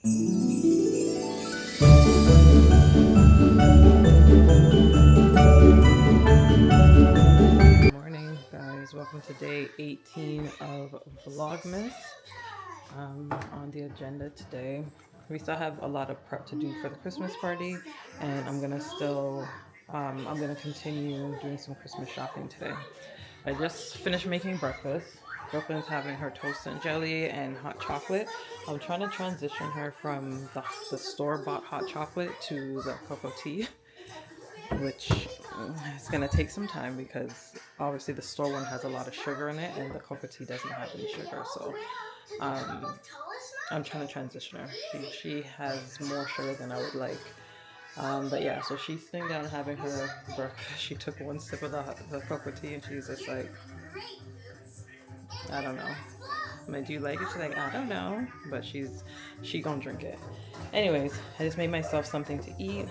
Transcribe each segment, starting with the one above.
Good morning, guys. Welcome to day 18 of Vlogmas. On the agenda today, we still have a lot of prep to do for the Christmas party, and I'm gonna continue doing some Christmas shopping today. I just finished making breakfast. Brooklyn's having her toast and jelly and hot chocolate. I'm trying to transition her from the store-bought hot chocolate to the cocoa tea, which is going to take some time because obviously the store one has a lot of sugar in it and the cocoa tea doesn't have any sugar. So I'm trying to transition her. She has more sugar than I would like. But yeah, so she's sitting down having her breakfast. She took one sip of the cocoa tea and she's just like, I don't know. I'm like, do you like it? She's like, I don't know. But she gonna drink it. Anyways, I just made myself something to eat.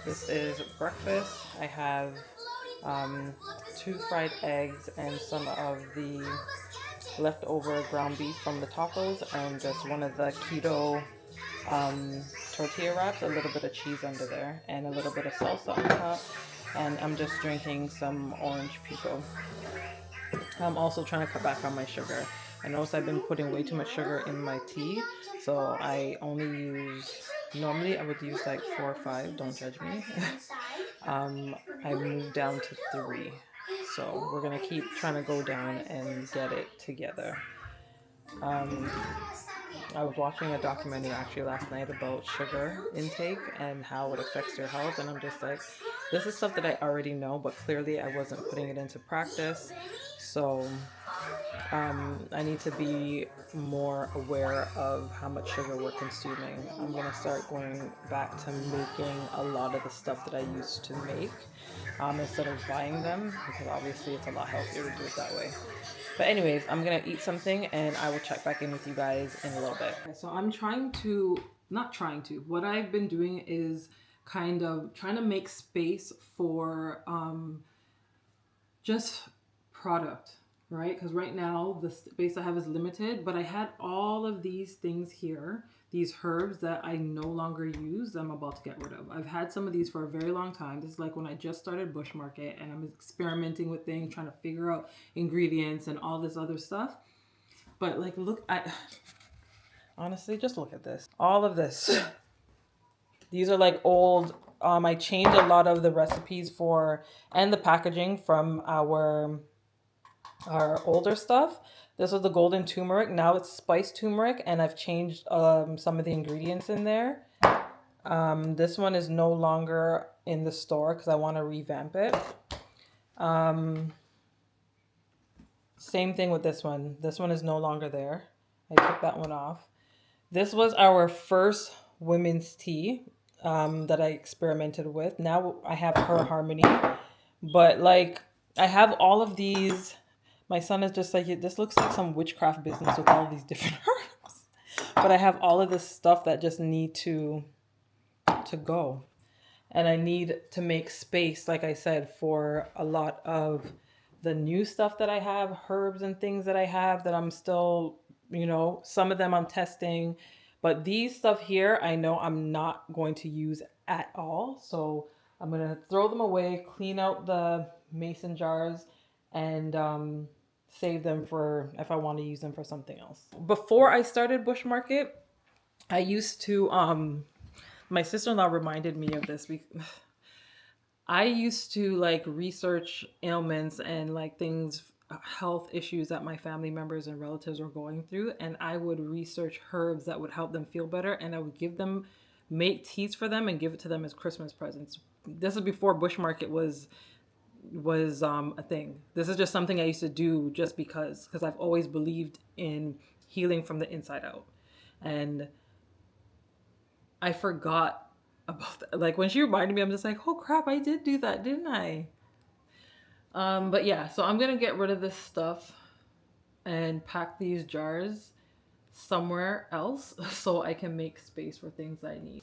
This is breakfast. I have 2 fried eggs and some of the leftover ground beef from the tacos and just one of the keto tortilla wraps, a little bit of cheese under there, and a little bit of salsa on top. And I'm just drinking some orange pico. I'm also trying to cut back on my sugar. I noticed I've been putting way too much sugar in my tea, so I only use, normally I would use like 4 or 5, don't judge me. I moved down to 3, so we're gonna keep trying to go down and get it together. I was watching a documentary actually last night about sugar intake and how it affects your health, and I'm just like, this is stuff that I already know, but clearly I wasn't putting it into practice. So I need to be more aware of how much sugar we're consuming. I'm gonna start going back to making a lot of the stuff that I used to make instead of buying them, because obviously it's a lot healthier to do it that way. But anyways, I'm gonna eat something and I will check back in with you guys in a little bit. Okay, so I'm what I've been doing is kind of trying to make space for just product, right? Because right now the space I have is limited, but I had all of these things here, these herbs that I no longer use, I'm about to get rid of. I've had some of these for a very long time. This is like when I just started Bush Market and I'm experimenting with things, trying to figure out ingredients and all this other stuff. But like, honestly, just look at this. All of this. These are like old, I changed a lot of the recipes and the packaging from our older stuff. This was the golden turmeric. Now it's spiced turmeric, and I've changed some of the ingredients in there. This one is no longer in the store because I want to revamp it. Same thing with this one. This one is no longer there. I took that one off. This was our first women's tea that I experimented with. Now I have Her Harmony, but like I have all of these. My son is just like, this looks like some witchcraft business with all these different herbs. But I have all of this stuff that just need to go. And I need to make space, like I said, for a lot of the new stuff that I have, herbs and things that I have that I'm still, some of them I'm testing. But these stuff here, I know I'm not going to use at all. So I'm going to throw them away, clean out the mason jars, and save them for if I want to use them for something else. Before I started Bush Market, I used to, my sister-in-law reminded me of this. I used to like research ailments and like things, health issues that my family members and relatives were going through. And I would research herbs that would help them feel better. And I would make teas for them and give it to them as Christmas presents. This is before Bush Market was a thing. This is just something I used to do just because I've always believed in healing from the inside out. And I forgot about that. Like when she reminded me, I'm just like, oh crap, I did do that, didn't I? But yeah, so I'm gonna get rid of this stuff and pack these jars somewhere else so I can make space for things I need.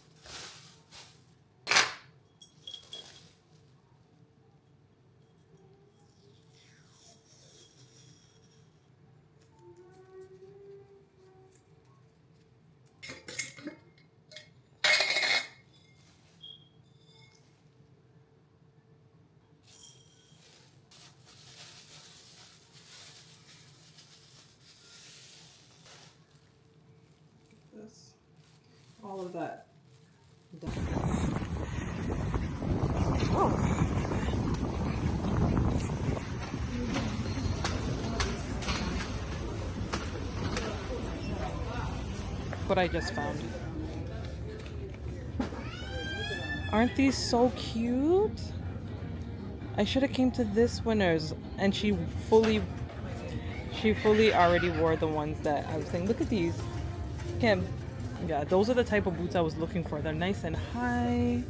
this. All of that. Oh. What I just found. Aren't these so cute? I should have came to this Winners, and she fully already wore the ones that I was saying. Look at these. Kim. Yeah, those are the type of boots I was looking for. They're nice and high.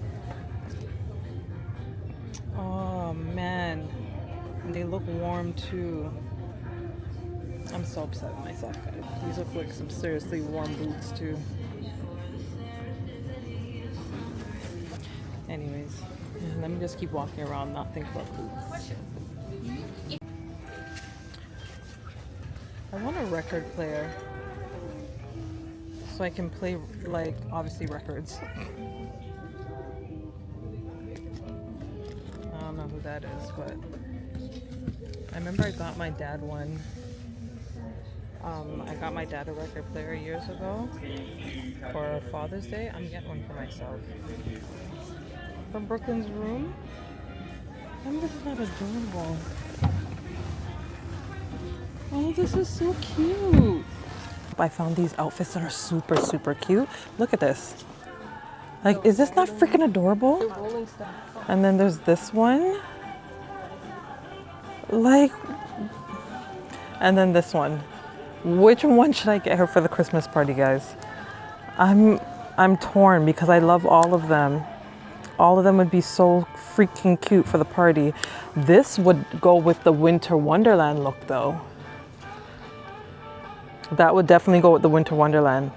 Oh man. And they look warm too. I'm so upset with myself, guys. These look like some seriously warm boots too. Anyways, let me just keep walking around, not think about boots. I want a record player so I can play, like, obviously records. I don't know who that is, but I remember I got my dad one. I got my dad a record player years ago for Father's Day. I'm getting one for myself. From Brooklyn's room. Oh, this is not adorable. Oh, this is so cute. I found these outfits that are super, super cute. Look at this. Like, is this not freaking adorable? And then there's this one. Like, and then this one. Which one should I get her for the Christmas party, guys? I'm torn because I love all of them. All of them would be so freaking cute for the party. This would go with the Winter Wonderland look though. That would definitely go with the Winter Wonderland.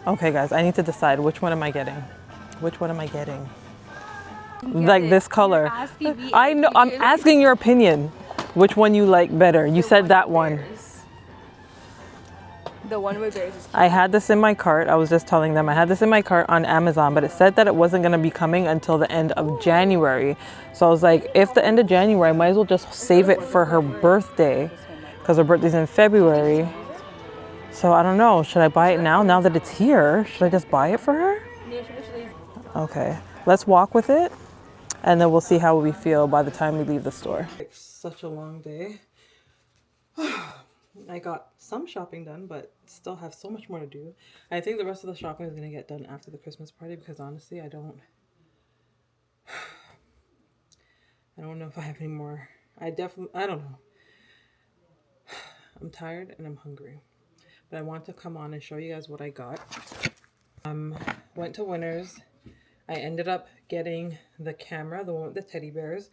Okay guys, I need to decide which one am I getting? Which one am I getting? Like this color. I know, I'm asking your opinion. Which one you like better? You said that one. The one with bears is cute. I had this in my cart. I was just telling them I had this in my cart on Amazon, but it said that it wasn't going to be coming until the end of January. So I was like, if the end of January, I might as well just save it for her birthday because her birthday's in February. So I don't know. Should I buy it now that it's here? Should I just buy it for her? Okay. Let's walk with it and then we'll see how we feel by the time we leave the store. It's such a long day. I got some shopping done, but still have so much more to do. I think the rest of the shopping is going to get done after the Christmas party because honestly, I don't know if I have any more. I don't know. I'm tired and I'm hungry, but I want to come on and show you guys what I got. Went to Winners. I ended up getting the camera, the one with the teddy bears,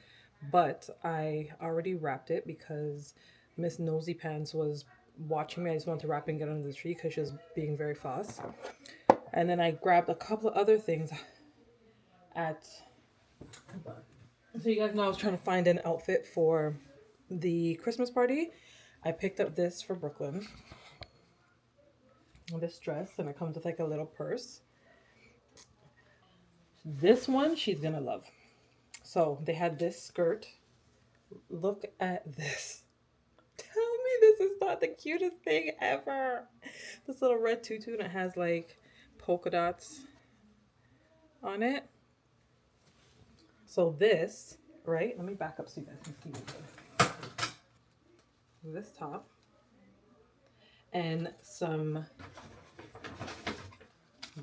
but I already wrapped it because Miss Nosy Pants was watching me. I just wanted to wrap and get under the tree because she was being very fast. And then I grabbed a couple of other things at... So you guys know I was trying to find an outfit for the Christmas party. I picked up this for Brooklyn. This dress, and it comes with like a little purse. This one she's gonna love. So they had this skirt. Look at this. Tell me this is not the cutest thing ever. This little red tutu, and it has like polka dots on it. So this, right? Let me back up so you guys can see this. This top and some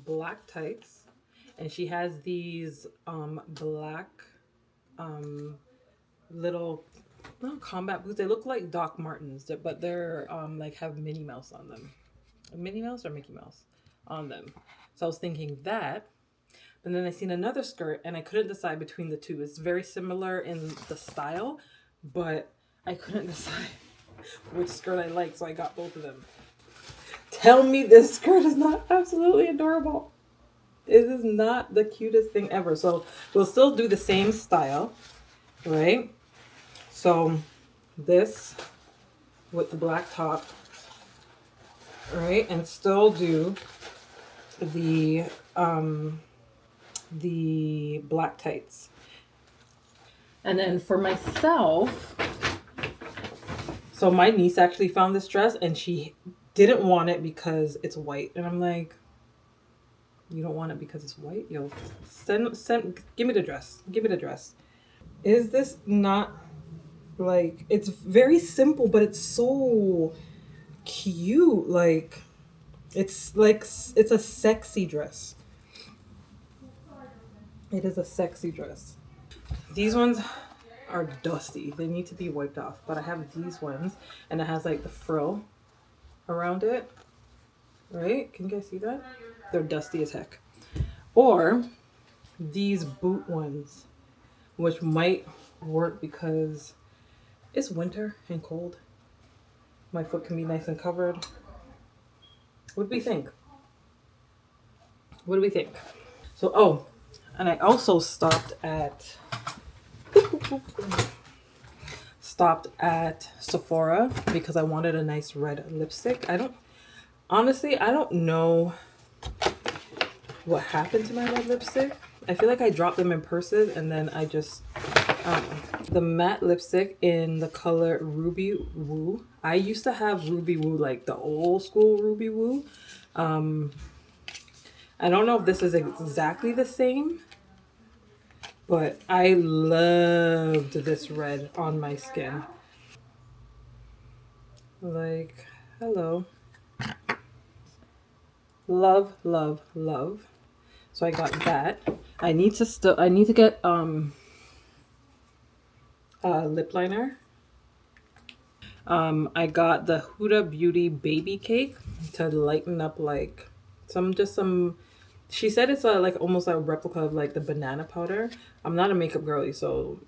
black tights, and she has these black little, not combat boots. They look like Doc Martens, but they're like have Minnie Mouse on them. Minnie Mouse or Mickey Mouse on them. So I was thinking that, and then I seen another skirt and I couldn't decide between the two. It's very similar in the style, but I couldn't decide which skirt I like, so I got both of them. Tell me this skirt is not absolutely adorable. This is not the cutest thing ever. So we'll still do the same style, right? So this with the black top, right? And still do the black tights. And then for myself, so my niece actually found this dress and she didn't want it because it's white. And I'm like, You don't want it because it's white? Yo, give me the dress. Give me the dress. Is this not like, it's very simple, but it's so cute. Like, it's a sexy dress. It is a sexy dress. These ones are dusty. They need to be wiped off. But I have these ones, and it has like the frill around it. Right? Can you guys see that? They're dusty as heck. Or these boot ones, which might work because it's winter and cold. My foot can be nice and covered. What do we think? What do we think? So, oh, and I also stopped at Sephora because I wanted a nice red lipstick. Honestly, I don't know what happened to my red lipstick. I feel like I dropped them in purses and then I just, I don't know. The matte lipstick in the color Ruby Woo. I used to have Ruby Woo, like the old school Ruby Woo. I don't know if this is exactly the same, but I loved this red on my skin. Like, hello. Love, love, love. So I got that. I need to get lip liner. I got the Huda Beauty baby cake to lighten up like some she said it's like almost a replica of like the banana powder. I'm not a makeup girly, so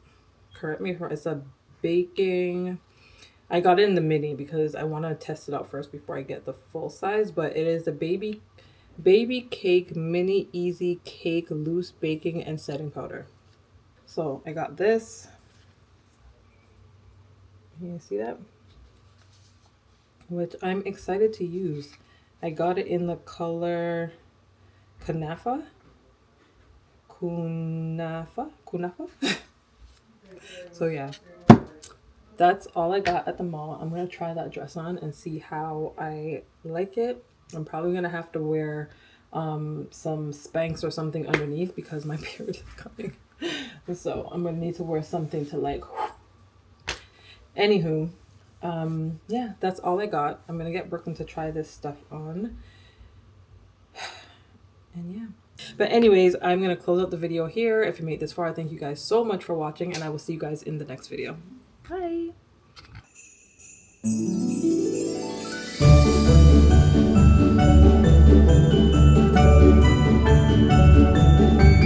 correct me if it's a baking. I got it in the mini because I want to test it out first before I get the full size, but it is the baby cake mini easy cake loose baking and setting powder. So I got this. You see that? Which I'm excited to use. I got it in the color Kunafa. So yeah, that's all I got at the mall. I'm gonna try that dress on and see how I like it. I'm probably gonna have to wear some Spanx or something underneath because my period is coming. So I'm gonna need to wear something to like. Anywho, yeah, that's all I got. I'm gonna get Brooklyn to try this stuff on. And yeah. But anyways, I'm going to close out the video here. If you made this far, thank you guys so much for watching, and I will see you guys in the next video. Bye!